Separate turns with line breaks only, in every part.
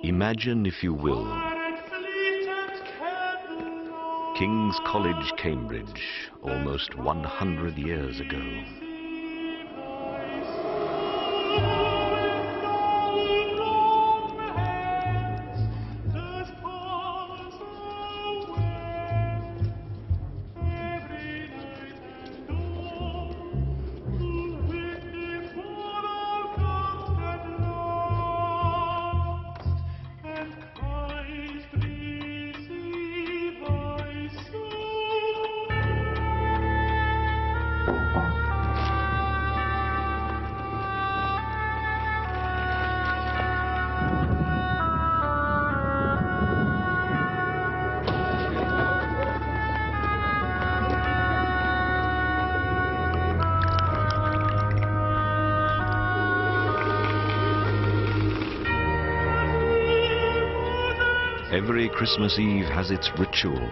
Imagine, if you will, King's College, Cambridge, almost 100 years ago. Every Christmas Eve has its ritual.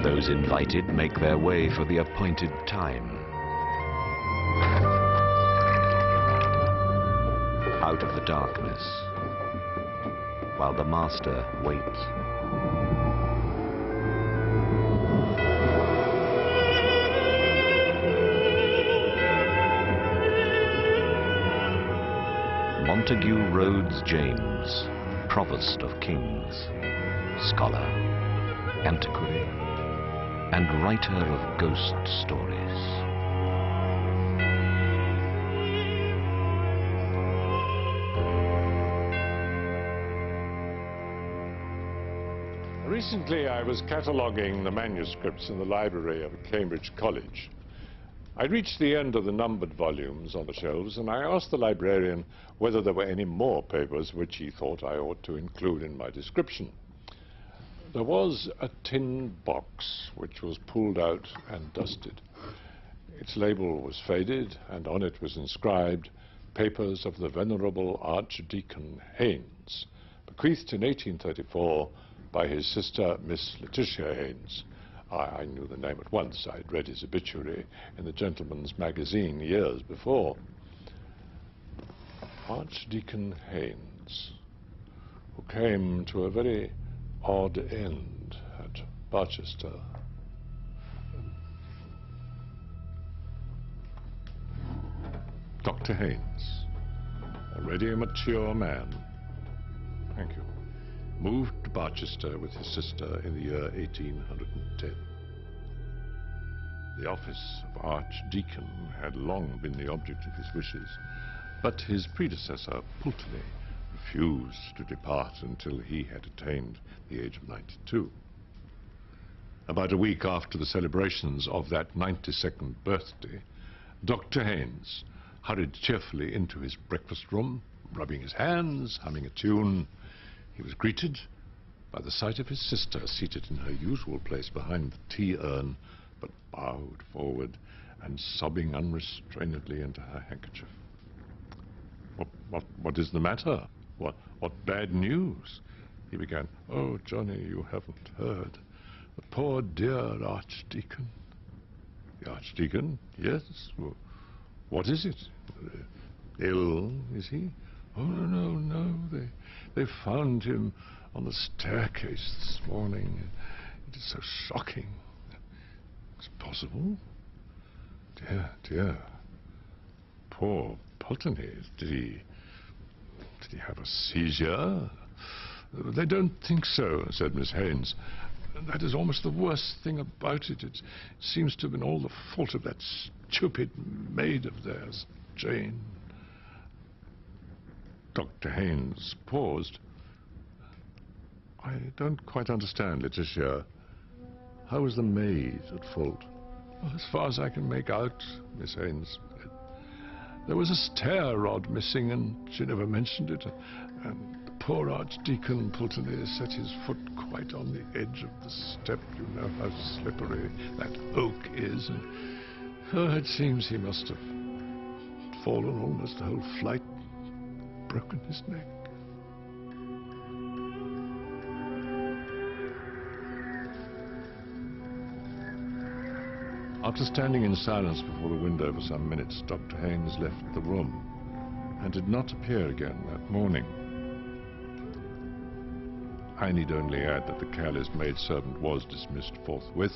Those invited make their way for the appointed time. Out of the darkness, while the master waits. Montague Rhodes James, Provost of Kings, scholar, antiquary, and writer of ghost stories.
Recently, I was cataloguing the manuscripts in the library of Cambridge College. I reached the end of the numbered volumes on the shelves, and I asked the librarian whether there were any more papers which he thought I ought to include in my description. There was a tin box which was pulled out and dusted. Its label was faded, and on it was inscribed, "Papers of the Venerable Archdeacon Haynes, bequeathed in 1834 by his sister, Miss Letitia Haynes." I knew the name at once. I'd read his obituary in the Gentleman's Magazine years before. Archdeacon Haynes, who came to a very odd end at Barchester. Dr. Haynes, already a mature man. Thank you. Moved to Barchester with his sister in the year 1810. The office of Archdeacon had long been the object of his wishes, but his predecessor, Pulteney, refused to depart until he had attained the age of 92. About a week after the celebrations of that 92nd birthday, Dr. Haynes hurried cheerfully into his breakfast room, rubbing his hands, humming a tune. He was greeted by the sight of his sister seated in her usual place behind the tea urn, but bowed forward and sobbing unrestrainedly into her handkerchief. What is the matter? What bad news? He began. "Oh, Johnny, you haven't heard. The poor dear Archdeacon." "The Archdeacon? Yes. Well, what is it? Ill, is he?" "Oh, no. They found him on the staircase this morning. It is so shocking." "It's possible? Dear. Poor Pulteney. Did he have a seizure?" "They don't think so," said Miss Haynes. "That is almost the worst thing about it. It seems to have been all the fault of that stupid maid of theirs, Jane." Dr. Haynes paused. "I don't quite understand, Letitia. How was the maid at fault?" "Well, as far as I can make out," Miss Haynes said, "there was a stair rod missing, and she never mentioned it. And the poor Archdeacon Pulteney set his foot quite on the edge of the step. You know how slippery that oak is. And it seems he must have fallen almost the whole flight, broken his neck." After standing in silence before the window for some minutes, Dr. Haynes left the room and did not appear again that morning. I need only add that the careless maidservant was dismissed forthwith,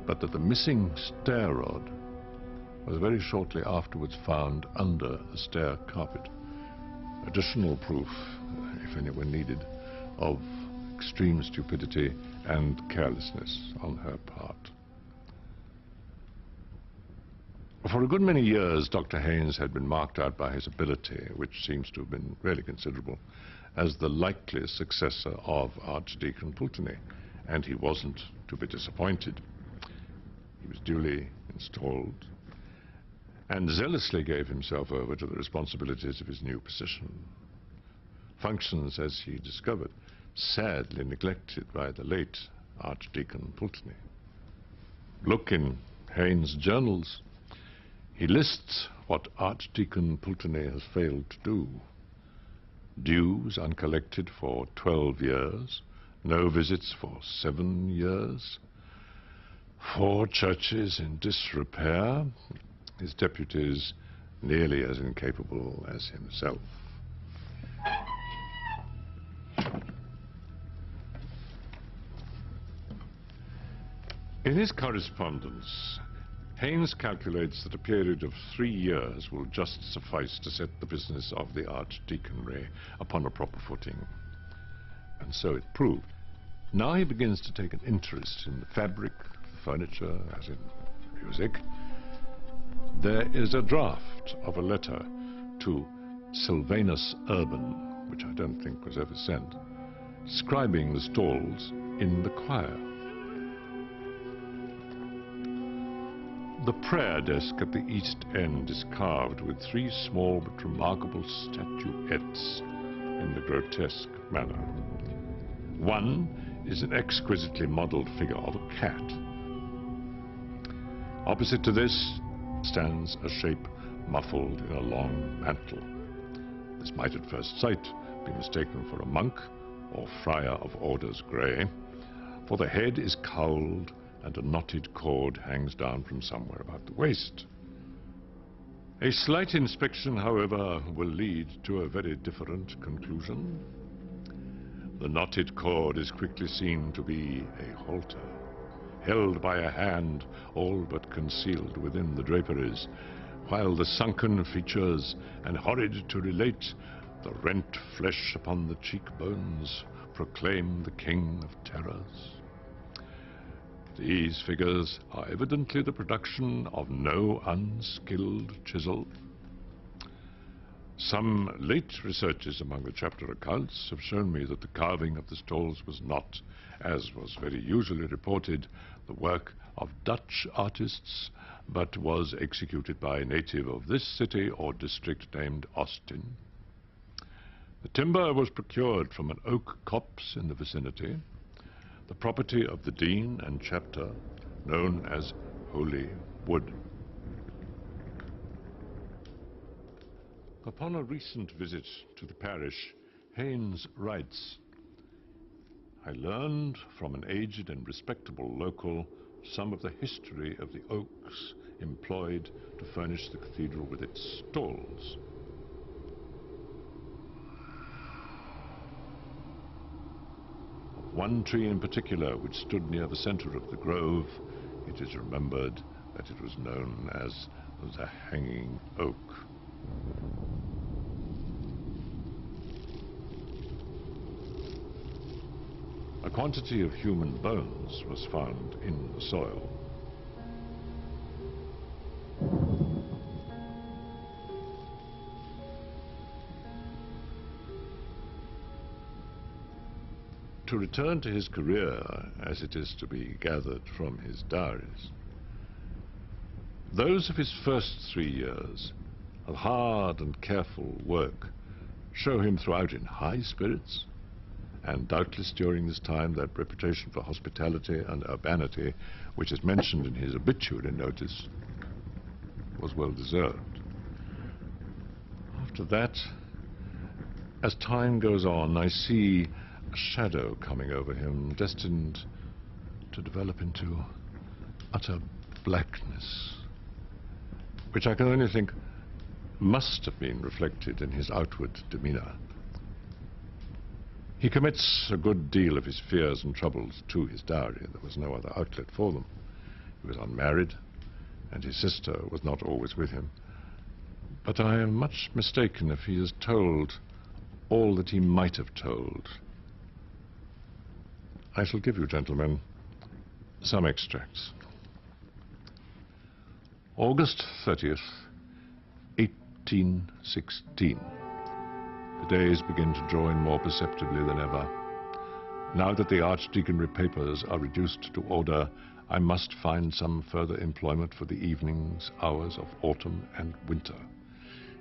but that the missing stair rod was very shortly afterwards found under the stair carpet. Additional proof, if anyone needed, of extreme stupidity and carelessness on her part. For a good many years, Dr. Haynes had been marked out by his ability, which seems to have been really considerable, as the likely successor of Archdeacon Pulteney, and he wasn't to be disappointed. He was duly installed and zealously gave himself over to the responsibilities of his new position. Functions, as he discovered, sadly neglected by the late Archdeacon Pulteney. Look in Haynes' journals. He lists what Archdeacon Pulteney has failed to do. Dues uncollected for 12 years, no visits for 7 years, 4 churches in disrepair, his deputies nearly as incapable as himself. In his correspondence, Haynes calculates that a period of 3 years will just suffice to set the business of the archdeaconry upon a proper footing. And so it proved. Now he begins to take an interest in the fabric, furniture, as in music. There is a draft of a letter to Sylvanus Urban, which I don't think was ever sent, describing the stalls in the choir. The prayer desk at the east end is carved with 3 small but remarkable statuettes in the grotesque manner. One is an exquisitely modeled figure of a cat. Opposite to this stands a shape muffled in a long mantle. This might at first sight be mistaken for a monk or friar of orders grey, for the head is cowled and a knotted cord hangs down from somewhere about the waist. A slight inspection, however, will lead to a very different conclusion. The knotted cord is quickly seen to be a halter, held by a hand all but concealed within the draperies, while the sunken features, and horrid to relate, the rent flesh upon the cheekbones, proclaim the king of terrors. These figures are evidently the production of no unskilled chisel. Some late researches among the chapter accounts have shown me that the carving of the stalls was not, as was very usually reported, the work of Dutch artists, but was executed by a native of this city or district named Austin. The timber was procured from an oak copse in the vicinity, the property of the dean and chapter, known as Holy Wood. Upon a recent visit to the parish, Haynes writes, "I learned from an aged and respectable local some of the history of the oaks employed to furnish the cathedral with its stalls. Of one tree in particular, which stood near the center of the grove, it is remembered that it was known as the Hanging Oak." A quantity of human bones was found in the soil. To return to his career, as it is to be gathered from his diaries, those of his first 3 years of hard and careful work show him throughout in high spirits, and doubtless during this time that reputation for hospitality and urbanity, which is mentioned in his obituary notice, was well deserved. After that, as time goes on, I see a shadow coming over him, destined to develop into utter blackness, which I can only think must have been reflected in his outward demeanor. He commits a good deal of his fears and troubles to his diary. There was no other outlet for them. He was unmarried, and his sister was not always with him. But I am much mistaken if he has told all that he might have told. I shall give you, gentlemen, some extracts. August 30th, 1816. The days begin to draw in more perceptibly than ever. Now that the archdeaconry papers are reduced to order, I must find some further employment for the evenings, hours of autumn and winter.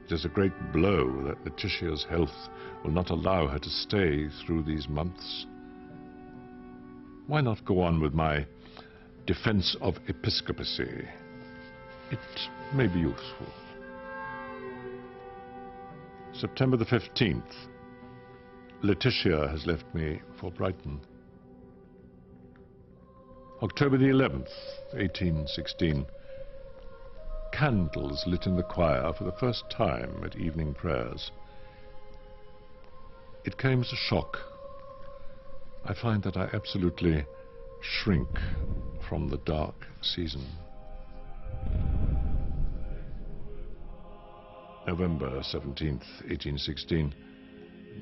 It is a great blow that Letitia's health will not allow her to stay through these months. Why not go on with my defense of episcopacy? It may be useful. September the 15th. Letitia has left me for Brighton. October the 11th, 1816. Candles lit in the choir for the first time at evening prayers. It came as a shock. I find that I absolutely shrink from the dark season. November 17th, 1816.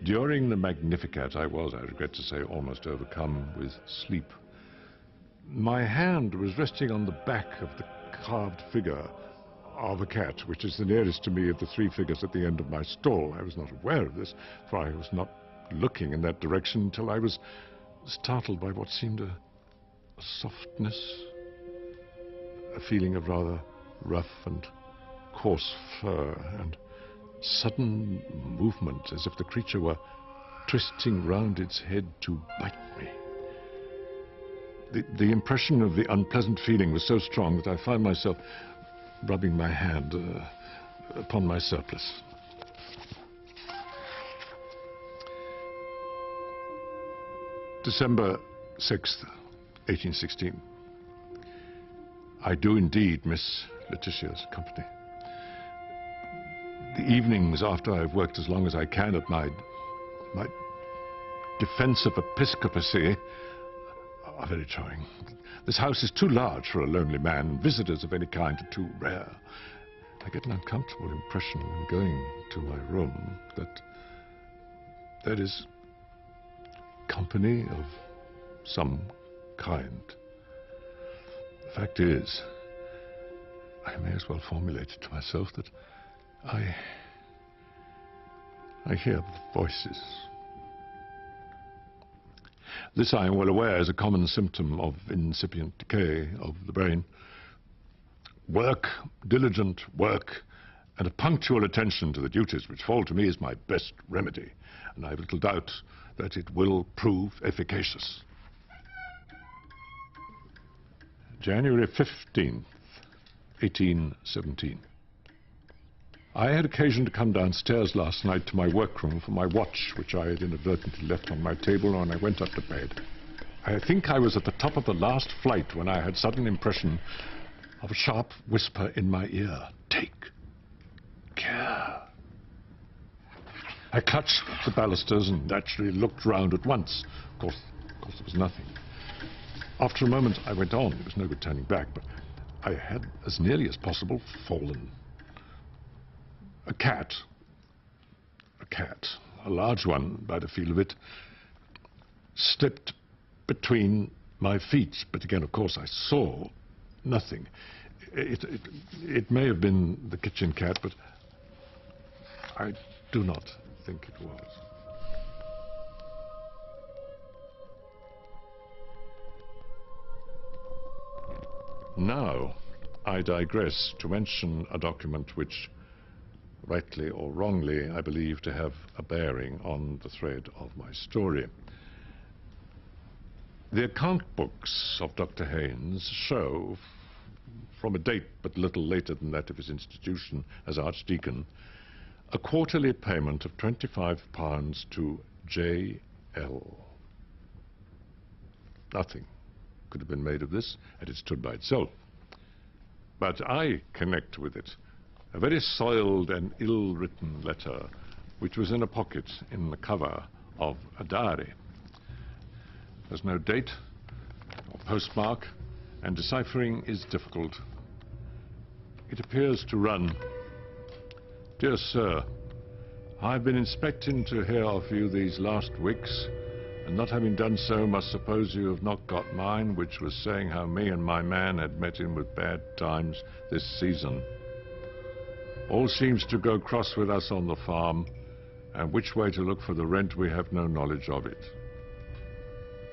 During the Magnificat, I was, I regret to say, almost overcome with sleep. My hand was resting on the back of the carved figure of a cat, which is the nearest to me of the three figures at the end of my stall. I was not aware of this, for I was not looking in that direction until I was startled by what seemed a softness, a feeling of rather rough and coarse fur, and sudden movement as if the creature were twisting round its head to bite me. The impression of the unpleasant feeling was so strong that I found myself rubbing my hand upon my surplice. December 6th, 1816. I do indeed miss Letitia's company. The evenings after I've worked as long as I can at my defense of episcopacy are very trying. This house is too large for a lonely man, and visitors of any kind are too rare. I get an uncomfortable impression when going to my room that there is company of some kind. The fact is, I may as well formulate it to myself that I hear voices. This, I am well aware, is a common symptom of incipient decay of the brain. Work, diligent work, and a punctual attention to the duties which fall to me is my best remedy, and I have little doubt that it will prove efficacious. January 15th, 1817. I had occasion to come downstairs last night to my workroom for my watch, which I had inadvertently left on my table when I went up to bed. I think I was at the top of the last flight when I had sudden impression of a sharp whisper in my ear. Take care. I clutched the balusters and naturally looked round at once. Of course, there was nothing. After a moment, I went on. There was no good turning back, but I had, as nearly as possible, fallen. A cat, a large one by the feel of it, slipped between my feet. But again, of course, I saw nothing. It may have been the kitchen cat, but I do not think it was. Now, I digress to mention a document which, rightly or wrongly, I believe to have a bearing on the thread of my story. The account books of Dr. Haynes show, from a date but little later than that of his institution as Archdeacon, a quarterly payment of £25 to J.L. Nothing could have been made of this, and it stood by itself. But I connect with it A very soiled and ill-written letter, which was in a pocket in the cover of a diary. There's no date or postmark, and deciphering is difficult. It appears to run, "Dear Sir, I've been expecting to hear of you these last weeks, and not having done so, must suppose you have not got mine, which was saying how me and my man had met in with bad times this season. All seems to go cross with us on the farm, and which way to look for the rent we have no knowledge of it.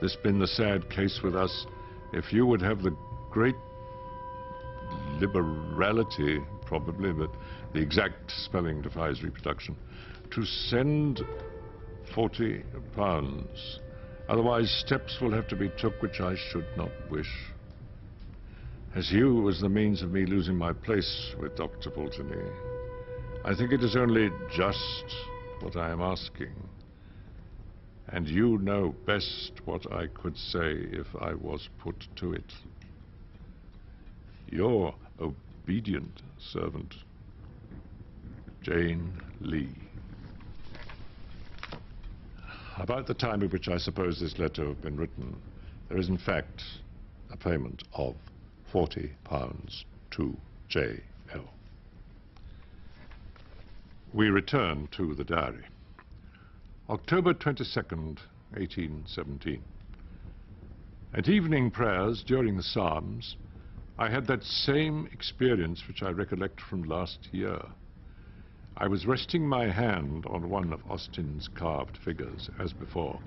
This been the sad case with us, if you would have the great liberality, probably, but the exact spelling defies reproduction, to send £40. Otherwise steps will have to be took which I should not wish. As you was the means of me losing my place with Dr. Pulteney, I think it is only just what I am asking. And you know best what I could say if I was put to it. Your obedient servant, Jane Lee." About the time at which I suppose this letter had been written, there is in fact a payment of £40 to J.L. We return to the diary. October 22nd, 1817. At evening prayers during the Psalms, I had that same experience which I recollect from last year. I was resting my hand on one of Austin's carved figures, as before.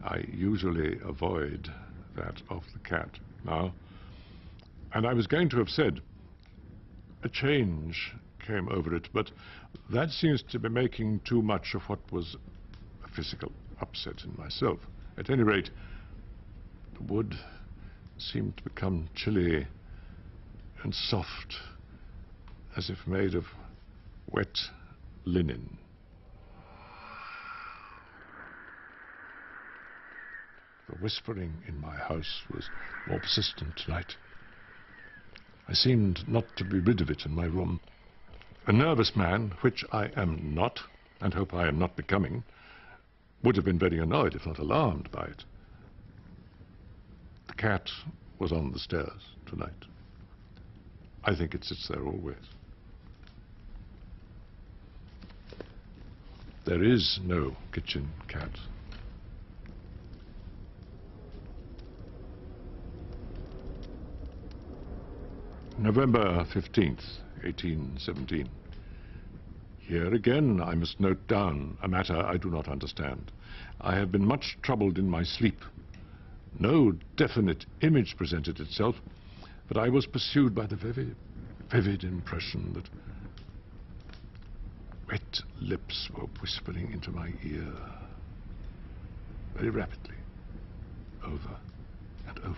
I usually avoid that of the cat now. And I was going to have said, a change came over it, but that seems to be making too much of what was a physical upset in myself. At any rate, the wood seemed to become chilly and soft, as if made of wet linen. The whispering in my house was more persistent tonight. I seemed not to be rid of it in my room. A nervous man, which I am not, and hope I am not becoming, would have been very annoyed, if not alarmed, by it. The cat was on the stairs tonight. I think it sits there always. There is no kitchen cat. November 15th, 1817. Here again I must note down a matter I do not understand. I have been much troubled in my sleep. No definite image presented itself, but I was pursued by the very vivid impression that wet lips were whispering into my ear, very rapidly, over and over.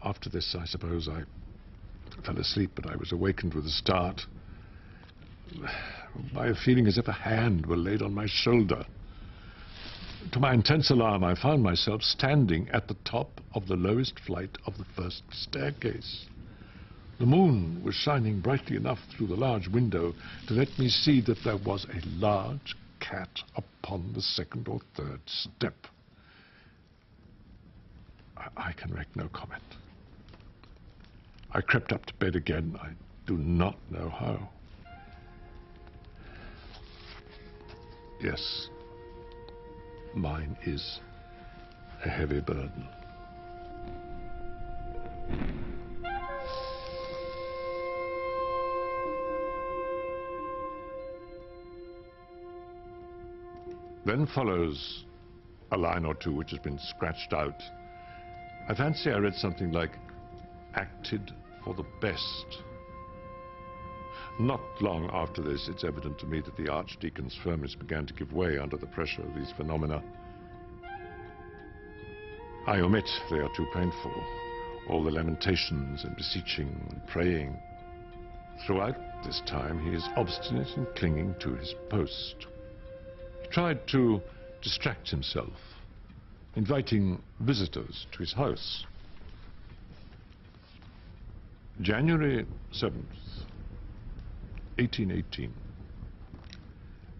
After this, I suppose I fell asleep, but I was awakened with a start by a feeling as if a hand were laid on my shoulder. To my intense alarm, I found myself standing at the top of the lowest flight of the first staircase. The moon was shining brightly enough through the large window to let me see that there was a large cat upon the second or third step. I can make no comment. I crept up to bed again. I do not know how. Yes, mine is a heavy burden. Then follows a line or two which has been scratched out. I fancy I read something like, "acted for the best." Not long after this, it's evident to me that the Archdeacon's firmness began to give way under the pressure of these phenomena. I omit, they are too painful, all the lamentations and beseeching and praying. Throughout this time, he is obstinate in clinging to his post. He tried to distract himself, inviting visitors to his house. January 7th, 1818.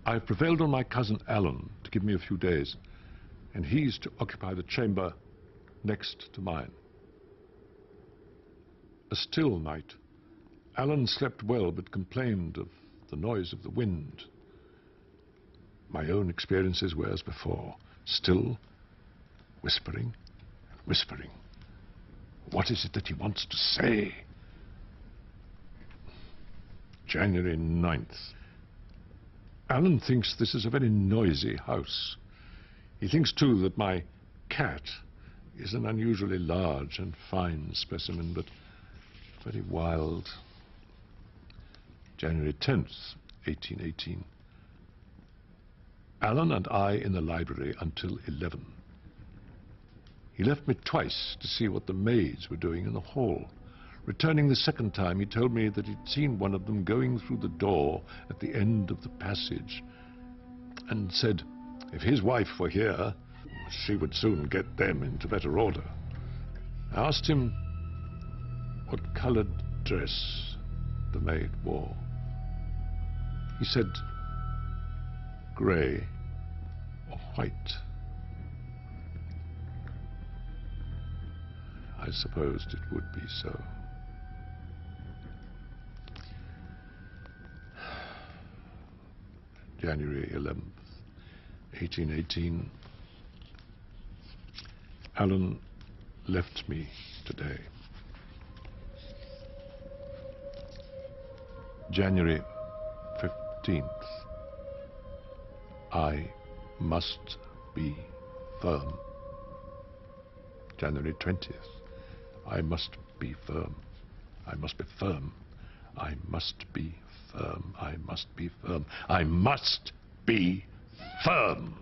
I prevailed on my cousin Alan to give me a few days, and he's to occupy the chamber next to mine. A still night. Alan slept well, but complained of the noise of the wind. My own experiences were as before, still, whispering and whispering. What is it that he wants to say? January 9th. Alan thinks this is a very noisy house. He thinks, too, that my cat is an unusually large and fine specimen, but very wild. January 10th, 1818. Alan and I in the library until 11. He left me twice to see what the maids were doing in the hall. Returning the second time, he told me that he'd seen one of them going through the door at the end of the passage, and said if his wife were here, she would soon get them into better order. I asked him what colored dress the maid wore. He said grey or white. I supposed it would be so. January 11th, 1818. Alan left me today. January 15th. I must be firm. January 20th. I must be firm. I must be firm. I must be firm. I must be firm. I must be firm.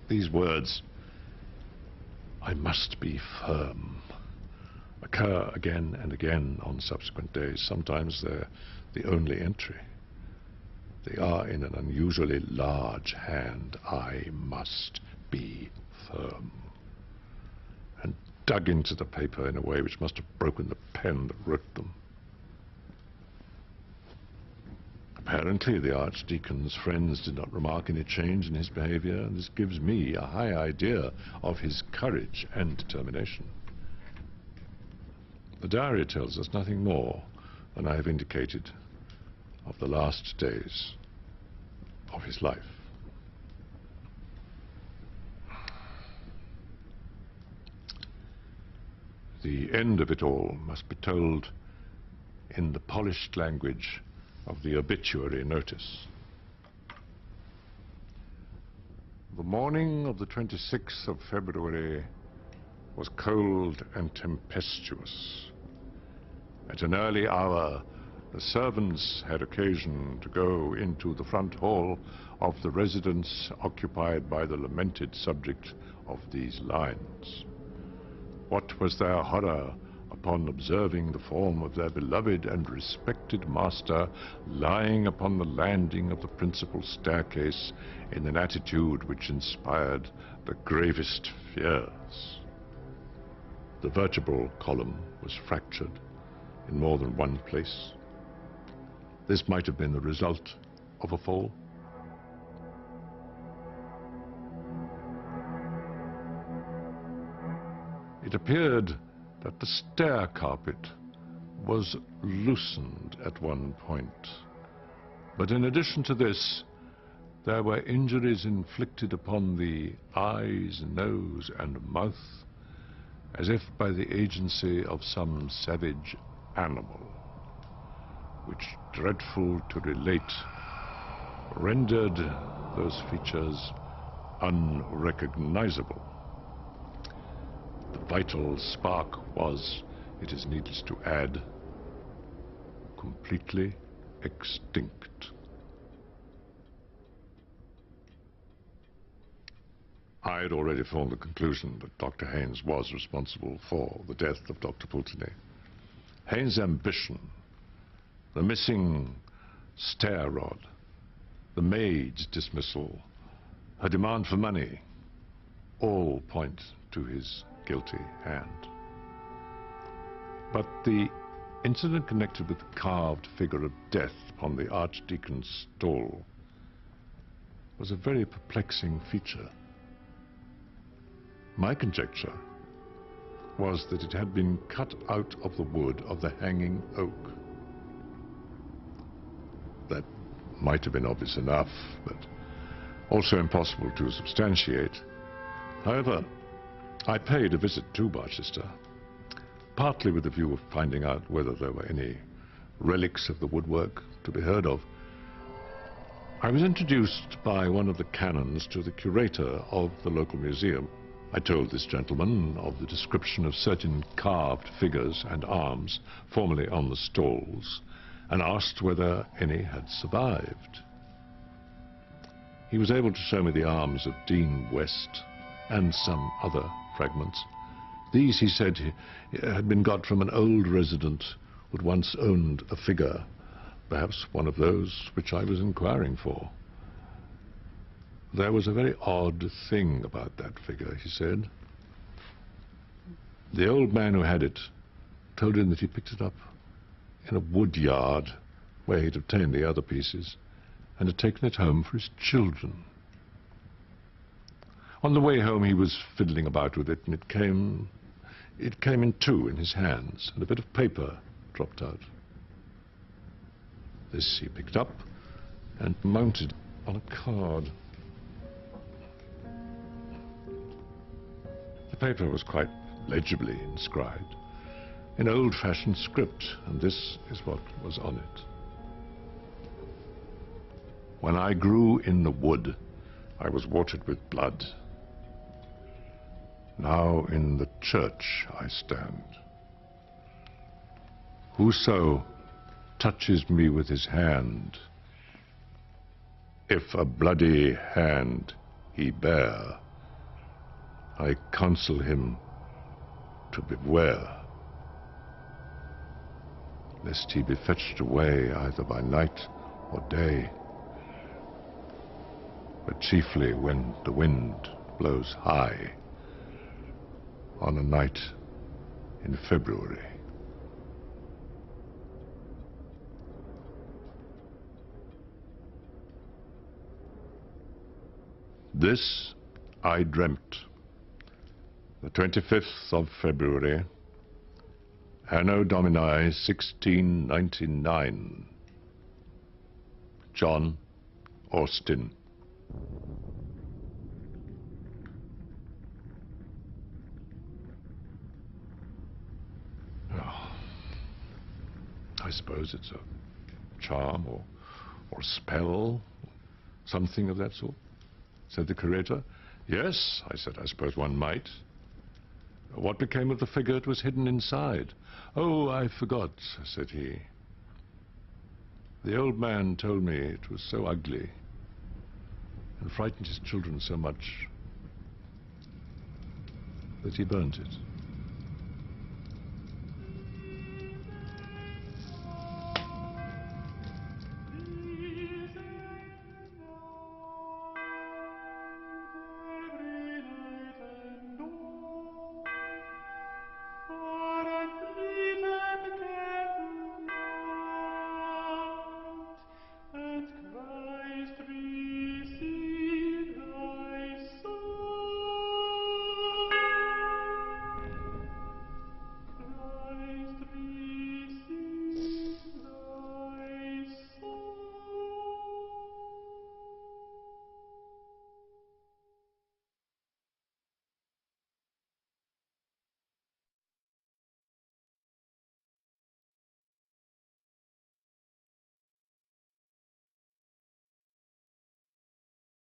These words, I must be firm, occur again and again on subsequent days. Sometimes they're the only entry. They are in an unusually large hand. I must be firm. And dug into the paper in a way which must have broken the pen that wrote them. Apparently, the Archdeacon's friends did not remark any change in his behavior, and this gives me a high idea of his courage and determination. The diary tells us nothing more than I have indicated of the last days of his life. The end of it all must be told in the polished language of the obituary notice. The morning of the 26th of February was cold and tempestuous. At an early hour, the servants had occasion to go into the front hall of the residence occupied by the lamented subject of these lines. What was their horror upon observing the form of their beloved and respected master lying upon the landing of the principal staircase in an attitude which inspired the gravest fears. The vertebral column was fractured in more than one place. This might have been the result of a fall. It appeared that the stair carpet was loosened at one point. But in addition to this, there were injuries inflicted upon the eyes, nose, and mouth, as if by the agency of some savage animal, which, dreadful to relate, rendered those features unrecognizable. The vital spark was, it is needless to add, completely extinct. I had already formed the conclusion that Dr. Haynes was responsible for the death of Dr. Pulteney. Haynes' ambition, the missing stair rod, the maid's dismissal, her demand for money, all point to his guilty hand. But the incident connected with the carved figure of death upon the Archdeacon's stall was a very perplexing feature. My conjecture was that it had been cut out of the wood of the hanging oak. That might have been obvious enough, but also impossible to substantiate. However, I paid a visit to Barchester, partly with the view of finding out whether there were any relics of the woodwork to be heard of. I was introduced by one of the canons to the curator of the local museum. I told this gentleman of the description of certain carved figures and arms formerly on the stalls, and asked whether any had survived. He was able to show me the arms of Dean West and some other fragments. These, he said, had been got from an old resident who had once owned a figure, perhaps one of those which I was inquiring for. There was a very odd thing about that figure, he said. The old man who had it told him that he picked it up in a wood yard where he'd obtained the other pieces and had taken it home for his children. On the way home he was fiddling about with it, and it came in two in his hands, and a bit of paper dropped out. This he picked up and mounted on a card. The paper was quite legibly inscribed in old-fashioned script, and this is what was on it. When I grew in the wood, I was watered with blood. Now in the church I stand. Whoso touches me with his hand, if a bloody hand he bear, I counsel him to beware, lest he be fetched away either by night or day, but chiefly when the wind blows high on a night in February. This I dreamt, the 25th of February, Anno Domini 1699. John Austin. I suppose it's a charm or a spell, something of that sort, said the curator. Yes, I said, I suppose one might. What became of the figure that was hidden inside? Oh, I forgot, said he. The old man told me it was so ugly and frightened his children so much that he burnt it.